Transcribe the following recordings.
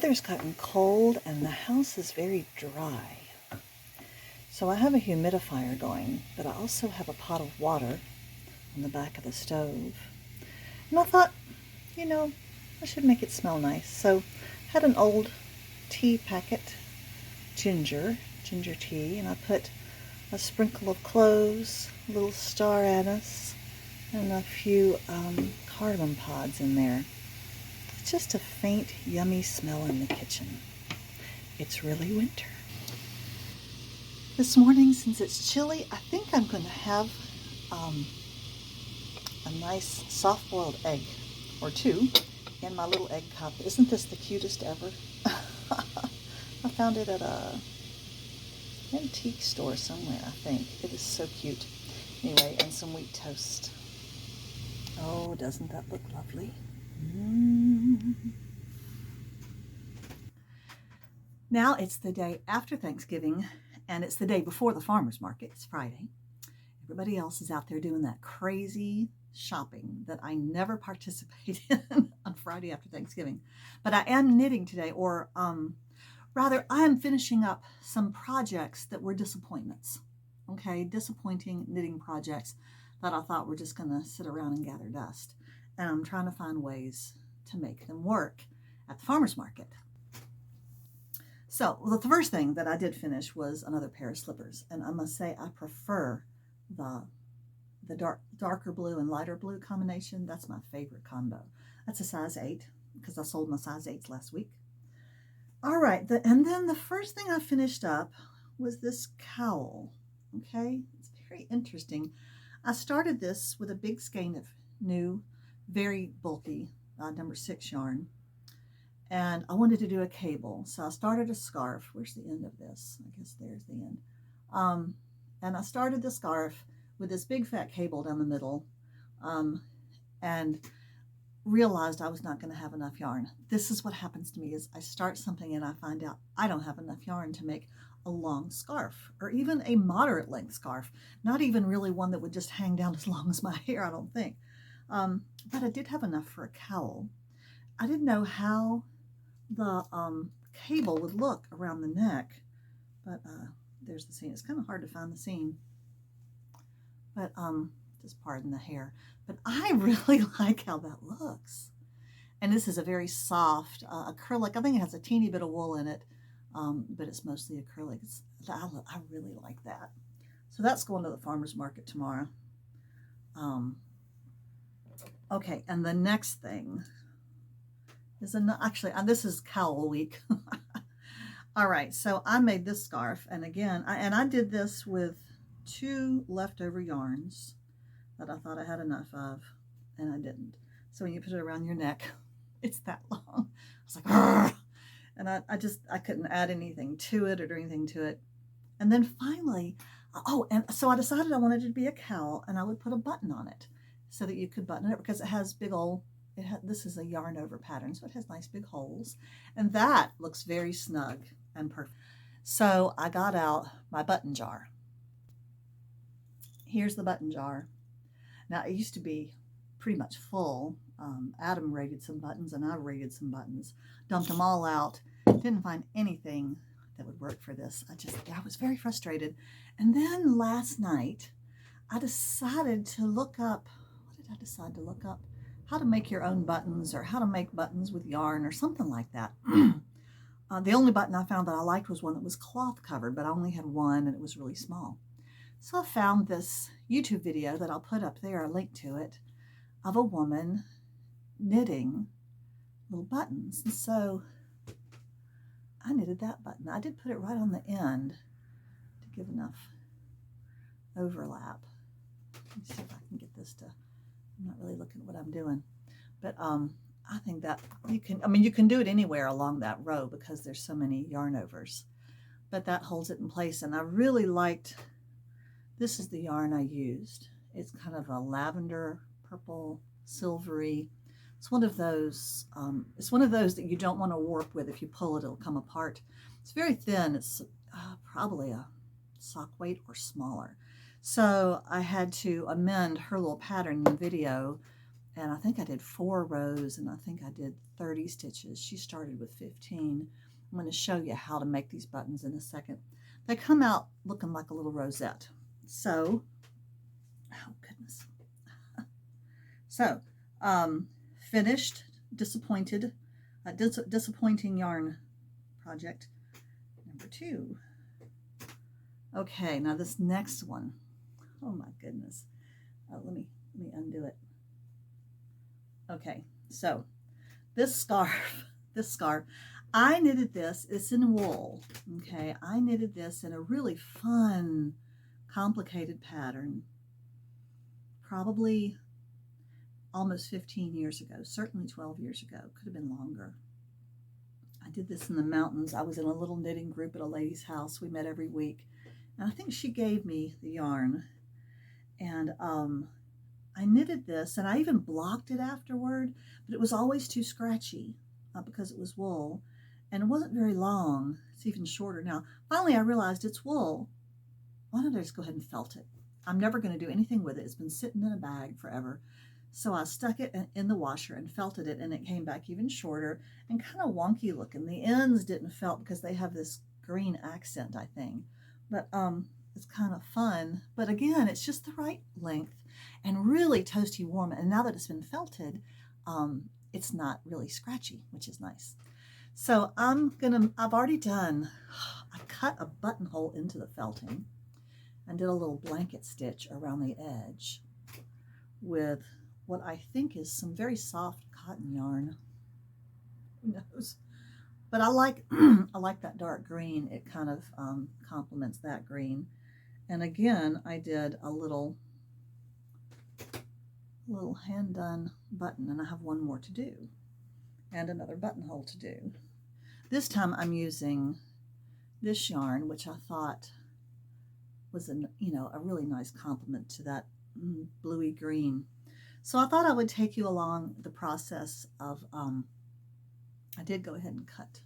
weather's gotten cold and the house is very dry. So I have a humidifier going, but I also have a pot of water on the back of the stove. And I thought, I should make it smell nice. So I had an old tea packet, ginger tea, and I put a sprinkle of cloves, a little star anise, and a few cardamom pods in there. It's just a faint, yummy smell in the kitchen. It's really winter. This morning, since it's chilly, I think I'm going to have a nice soft-boiled egg or two in my little egg cup. Isn't this the cutest ever? I found it at a antique store somewhere, I think. It is so cute. Anyway, and some wheat toast. Oh, doesn't that look lovely? Now it's the day after Thanksgiving, and it's the day before the farmer's market. It's Friday. Everybody else is out there doing that crazy shopping that I never participate in on Friday after Thanksgiving. But I am knitting today, or rather, I am finishing up some projects that were disappointments. Okay, disappointing knitting projects that I thought were just going to sit around and gather dust. And I'm trying to find ways to make them work at the farmer's market. So the first thing that I did finish was another pair of slippers. And I must say I prefer the darker blue and lighter blue combination. That's my favorite combo. That's a size 8 because I sold my size 8s last week. All right, and then the first thing I finished up was this cowl. Okay, it's very interesting. I started this with a big skein of new, very bulky number 6 yarn, and I wanted to do a cable. So I started a scarf. Where's the end of this? I guess there's the end. And I started the scarf with this big fat cable down the middle, and realized I was not going to have enough yarn. This is what happens to me, is I start something and I find out I don't have enough yarn to make a long scarf, or even a moderate length scarf, not even really one that would just hang down as long as my hair, I don't think. But I did have enough for a cowl. I didn't know how the cable would look around the neck, but there's the seam. It's kind of hard to find the seam, but just pardon the hair. But I really like how that looks. And this is a very soft acrylic. I think it has a teeny bit of wool in it, but it's mostly acrylic. I really like that. So that's going to the farmer's market tomorrow. Okay, and the next thing is actually, this is cowl week. All right, so I made this scarf, and again, I did this with 2 leftover yarns that I thought I had enough of, and I didn't. So when you put it around your neck, it's that long. I was like, argh! And I couldn't add anything to it or do anything to it. And then finally, and so I decided I wanted it to be a cowl, and I would put a button on it so that you could button it, because it has big old, this is a yarn over pattern, so it has nice big holes, and that looks very snug and perfect. So I got out my button jar. Here's the button jar. Now, it used to be pretty much full. Adam raided some buttons, and I raided some buttons. Dumped them all out. Didn't find anything that would work for this. I was very frustrated. And then last night, I decided to look up, what did I decide to look up? How to make your own buttons, or how to make buttons with yarn, or something like that. The only button I found that I liked was one that was cloth covered, but I only had one, and it was really small. So I found this YouTube video that I'll put up there, a link to it, of a woman knitting little buttons. And so I knitted that button. I did put it right on the end to give enough overlap. Let me see if I can get this to, I'm not really looking at what I'm doing, but I think that you can do it anywhere along that row because there's so many yarn overs, but that holds it in place. And I really liked, this is the yarn I used. It's kind of a lavender, purple, silvery. It's one of those that you don't want to warp with. If you pull it, it'll come apart. It's very thin. It's probably a sock weight or smaller. So I had to amend her little pattern in the video and I think I did 4 rows, and I think I did 30 stitches. She started with 15. I'm going to show you how to make these buttons in a second. They come out looking like a little rosette. So, oh goodness. So, finished, disappointing yarn project number 2. Okay, now this next one. Oh my goodness. Let me undo it. Okay, so this scarf, I knitted this. It's in wool. Okay, I knitted this in a really fun, complicated pattern. Probably almost 15 years ago, certainly 12 years ago, could have been longer. I did this in the mountains. I was in a little knitting group at a lady's house. We met every week, and I think she gave me the yarn, and I knitted this, and I even blocked it afterward, but it was always too scratchy because it was wool, and it wasn't very long. It's even shorter now. Finally, I realized it's wool. Why don't I just go ahead and felt it? I'm never going to do anything with it. It's been sitting in a bag forever. So I stuck it in the washer and felted it, and it came back even shorter and kind of wonky looking. The ends didn't felt because they have this green accent, I think. But it's kind of fun. But again, it's just the right length and really toasty warm. And now that it's been felted, it's not really scratchy, which is nice. So I've already done, I cut a buttonhole into the felting and did a little blanket stitch around the edge with what I think is some very soft cotton yarn. Who knows? But I like I like that dark green. It kind of complements that green. And again, I did a little hand done button, and I have one more to do, and another buttonhole to do. This time I'm using this yarn, which I thought was a really nice complement to that bluey green. So I thought I would take you along the process of, I did go ahead and cut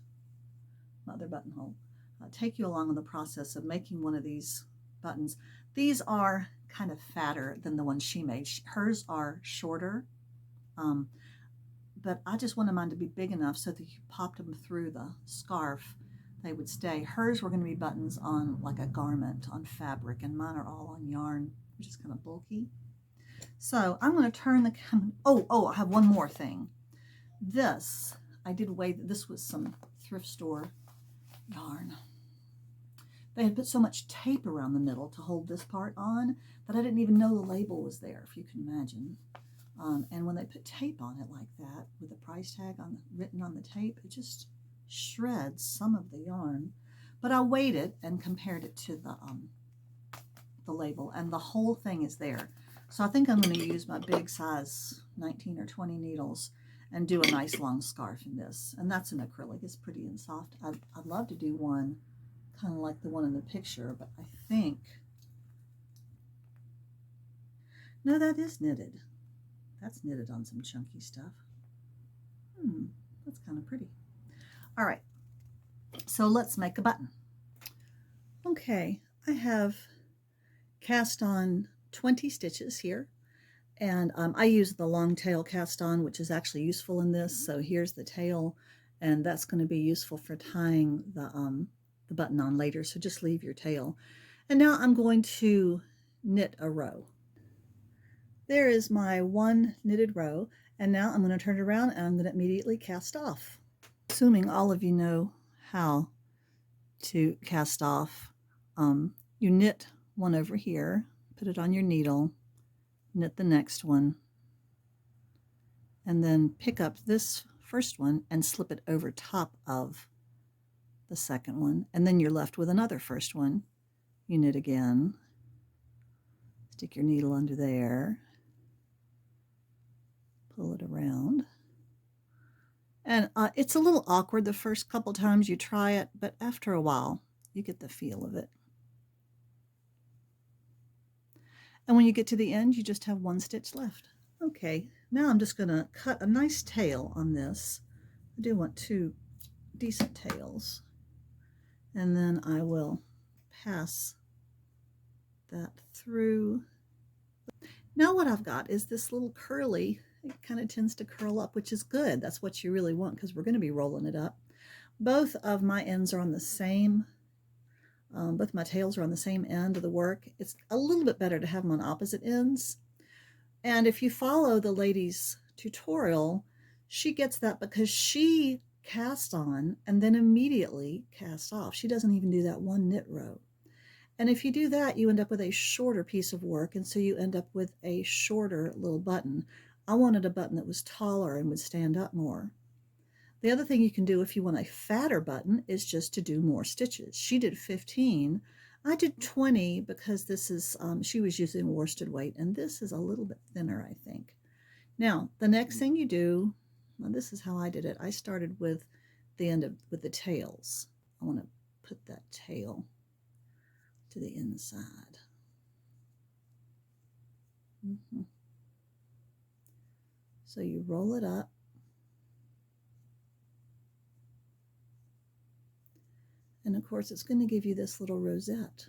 my other buttonhole. I'll take you along in the process of making one of these buttons. These are kind of fatter than the ones she made. Hers are shorter, but I just wanted mine to be big enough so that you popped them through the scarf, they would stay. Hers were going to be buttons on like a garment, on fabric, and mine are all on yarn, which is kind of bulky. So I'm going to turn the camera. Oh, I have one more thing. This, I did weigh, this was some thrift store yarn. They had put so much tape around the middle to hold this part on that I didn't even know the label was there, if you can imagine. And when they put tape on it like that, with the price tag written on the tape, it just shreds some of the yarn. But I weighed it and compared it to the label, and the whole thing is there. So I think I'm going to use my big size 19 or 20 needles and do a nice long scarf in this. And that's an acrylic. It's pretty and soft. I'd love to do one kind of like the one in the picture, but I think, no, that is knitted. That's knitted on some chunky stuff. That's kind of pretty. All right, so let's make a button. Okay, I have cast on 20 stitches here, and I use the long tail cast on, which is actually useful in this. So here's the tail, and that's going to be useful for tying the button on later, so just leave your tail. And now I'm going to knit a row. There is my one knitted row, and now I'm going to turn it around and I'm going to immediately cast off. Assuming all of you know how to cast off, you knit one over here, put it on your needle, knit the next one, and then pick up this first one and slip it over top of the second one, and then you're left with another first one. You knit again, stick your needle under there, pull it around, and it's a little awkward the first couple times you try it, but after a while you get the feel of it. And when you get to the end, you just have one stitch left. Okay, now I'm just going to cut a nice tail on this. I do want 2 decent tails. And then I will pass that through. Now what I've got is this little curly it kind of tends to curl up, which is good. That's what you really want because we're going to be rolling it up. Both of my ends are on the same, both my tails are on the same end of the work. It's a little bit better to have them on opposite ends. And if you follow the lady's tutorial, she gets that because she casts on and then immediately casts off. She doesn't even do that one knit row. And if you do that, you end up with a shorter piece of work, and so you end up with a shorter little button. I wanted a button that was taller and would stand up more. The other thing you can do if you want a fatter button is just to do more stitches. She did 15. I did 20 because this is, she was using worsted weight, and this is a little bit thinner, I think. Now, the next thing you do, well, this is how I did it. I started with the end of, with the tails. I want to put that tail to the inside. So you roll it up. And of course, it's going to give you this little rosette.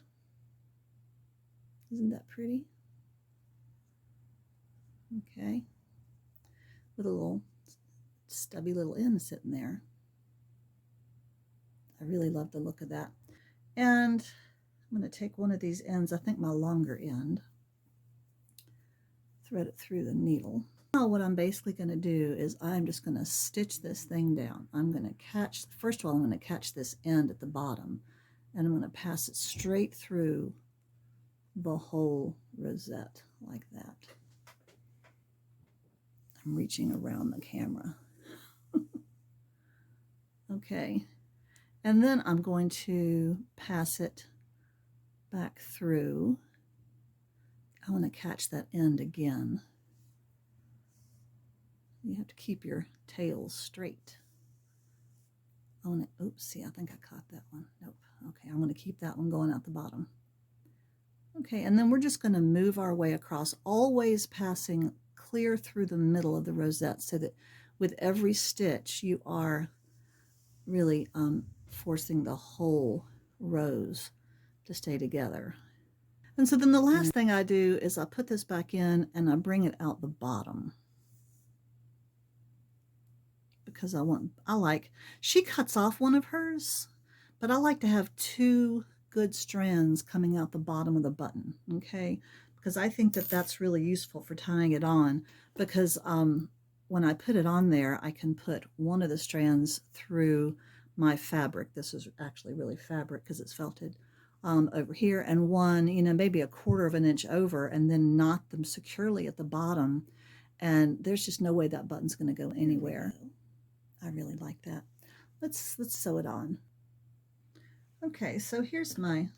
Isn't that pretty? Okay. With a little stubby little end sitting there. I really love the look of that. And I'm going to take one of these ends, I think my longer end, thread it through the needle. Now what I'm basically going to do is I'm just going to stitch this thing down. I'm going to catch, first of all, I'm going to catch this end at the bottom, and I'm going to pass it straight through the whole rosette like that. I'm reaching around the camera. Okay, and then I'm going to pass it back through. I want to catch that end again. You have to keep your tails straight. I want to, oops, see, I think I caught that one. Nope. Okay, I'm going to keep that one going out the bottom. Okay, and then we're just going to move our way across, always passing clear through the middle of the rosette so that with every stitch you are really forcing the whole rows to stay together. And so then the last thing I do is I put this back in and I bring it out the bottom. Because she cuts off one of hers, but I like to have two good strands coming out the bottom of the button, okay? Because I think that that's really useful for tying it on, because when I put it on there, I can put one of the strands through my fabric. This is actually really fabric because it's felted over here, and one, maybe a 1/4 of an inch over, and then knot them securely at the bottom. And there's just no way that button's going to go anywhere. I really like that. Let's sew it on. Okay, so here's my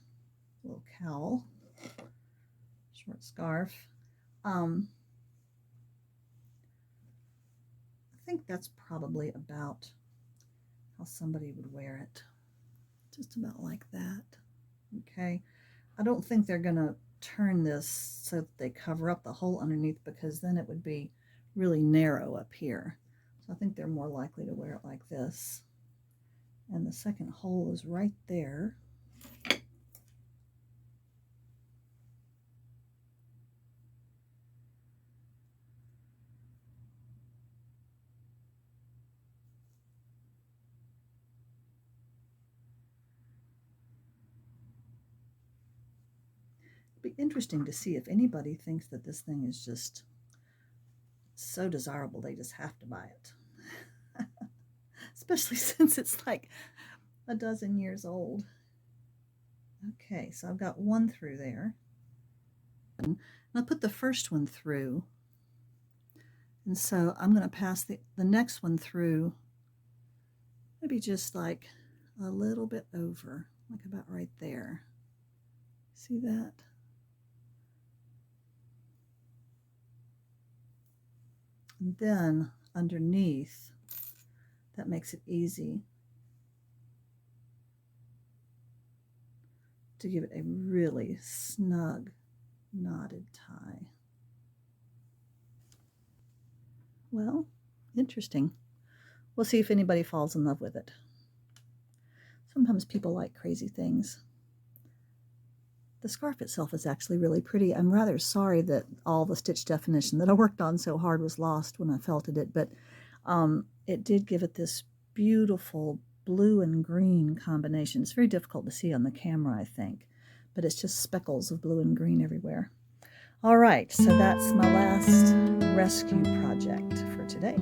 little cowl, short scarf. I think that's probably about how somebody would wear it. Just about like that. Okay, I don't think they're gonna turn this so that they cover up the hole underneath, because then it would be really narrow up here. So I think they're more likely to wear it like this. And the second hole is right there. It'd be interesting to see if anybody thinks that this thing is just so desirable they just have to buy it. Especially since it's like a dozen years old. Okay, so I've got one through there. And I put the first one through. And so I'm going to pass the next one through, maybe just like a little bit over, like about right there. See that? And then underneath, that makes it easy to give it a really snug knotted tie. Well, interesting. We'll see if anybody falls in love with it. Sometimes people like crazy things. the scarf itself is actually really pretty. I'm rather sorry that all the stitch definition that I worked on so hard was lost when I felted it, but it did give it this beautiful blue and green combination. It's very difficult to see on the camera, I think, but it's just speckles of blue and green everywhere. All right, so that's my last rescue project for today.